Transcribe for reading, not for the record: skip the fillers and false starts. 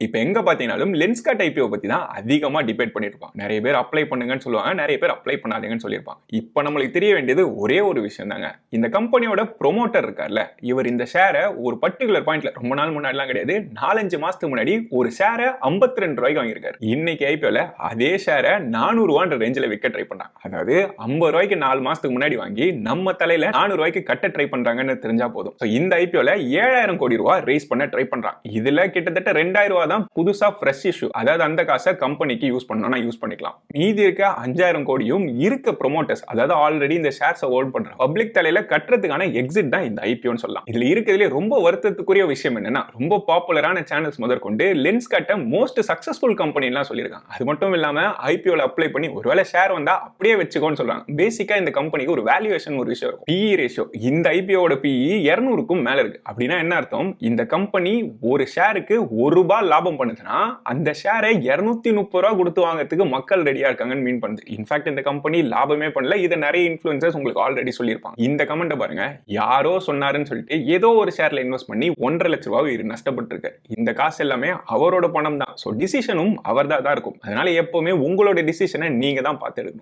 இப்ப எங்க பாத்தீங்கன்னாலும் லென்ஸ்கார்ட் ஐபிஓ பத்தி தான் அதிகமா டிபேட் பண்ணிருப்பாங்க. நிறைய பேர் அப்ளை பண்ணுங்கன்னு சொல்லுவாங்க, நிறைய பேர் அப்ளை பண்ணாதீங்கன்னு சொல்லியிருப்பாங்க. இப்ப நம்மளுக்கு தெரிய வேண்டியது ஒரே ஒரு விஷயம் தாங்க. இந்த கம்பெனியோட ப்ரொமோட்டர் இருக்கார்ல, இவர் இந்த ஷேரை ஒரு பர்டிகுலர் பாயிண்ட்ல ரொம்ப நாள் முன்னாடிலாம் கிடையாது, 4-5 மாசத்துக்கு முன்னாடி ஒரு ஷேரை 52 ரூபாய்க்கு வாங்கியிருக்காரு. இன்னைக்கு ஐபிஓல அதே ஷேரை 400 ரூபான்ற ரேஞ்சில் விற்க ட்ரை பண்றாங்க. அதாவது 50 ரூபாய்க்கு 4 மாசத்துக்கு முன்னாடி வாங்கி நம்ம தலையில 400 ரூபாய்க்கு கட்ட ட்ரை பண்றாங்கன்னு தெரிஞ்சா போதும். இந்த ஐபிஓல 7000 கோடி ரூபாய் ரேஸ் பண்ண ட்ரை பண்றாங்க. இதுல கிட்டத்தட்ட 2000 ரூபாய் தான் புதுசா ஃப்ரெஷ் இஷ்யூ. அதாவது அந்த காசை கம்பெனிக்கு யூஸ் பண்ணனும்னா யூஸ் பண்ணிக்கலாம். மீதி இருக்க 5000 கோடியும் இருக்க ப்ரொமோட்டர்ஸ், அதாவது ஆல்ரெடி இந்த ஷேர்ஸ் ஹோல்ட் பண்ற பப்ளிக் தலையில கட்டுறதுக்கான எக்ஸிட் தான் இந்த ஐபிஓன்னு சொல்லலாம். இதுல இருக்கிறதுல ரொம்ப வருத்தத்துக்குரிய விஷயம் என்னன்னா, ரொம்ப பாப்புலரான சேனல்ஸ் முதற்கொண்டு லென்ஸ்கார்ட்டை மோஸ்ட் சக்சஸ்ஃபுல் கம்பெனிலாம் சொல்லியிருக்காங்க. அது மட்டும் இல்லாம ஐபிஓல அப்ளை பண்ணி ஒருவேளை ஷேர் வந்தா அப்படியே வச்சுக்கோன்னு சொல்றாங்க. பேசிக்கா இந்த கம்பெனிக்கு ஒரு வேல்யூவேஷன் ஒரு விஷயம் இருக்கும். PE ratio. இந்த ஐபிஓட PE 200க்கும் மேல இருக்கு. அப்படின்னா என்ன அர்த்தம்? இந்த கம்பெனி ஒரு ஷேருக்கு ₹1 லாபம் பண்ணுதுன்னா அந்த ஷேரை 230 ரூபாய் கொடுத்து வாங்குறதுக்கு மக்கள் ரெடியா இருக்காங்கன்னு மீன் பண்ணுது. இன்ஃபேக்ட் இந்த கம்பெனி லாபமே பண்ணல. இதை நிறைய இன்ஃப்ளூயன்சர்ஸ் உங்களுக்கு ஆல்ரெடி சொல்லியிருப்பாங்க. இந்த கமெண்ட் பாருங்க, யாரோ சொன்னாருன்னு சொல்லிட்டு ஏதோ ஒரு ஷேர்ல இன்வெஸ்ட் பண்ணி 1.5 லட்சம் ரூபாய் நஷ்டப்பட்டு இருக்காரு. இந்த காசு எல்லாமே அவரோட பணம் தான். சோ டிசிஷனும் அவர்தான் இருக்கும். அதனால எப்பவுமே உங்களோட டிசிஷனை நீங்க தான் பார்த்து எடுக்கணும்.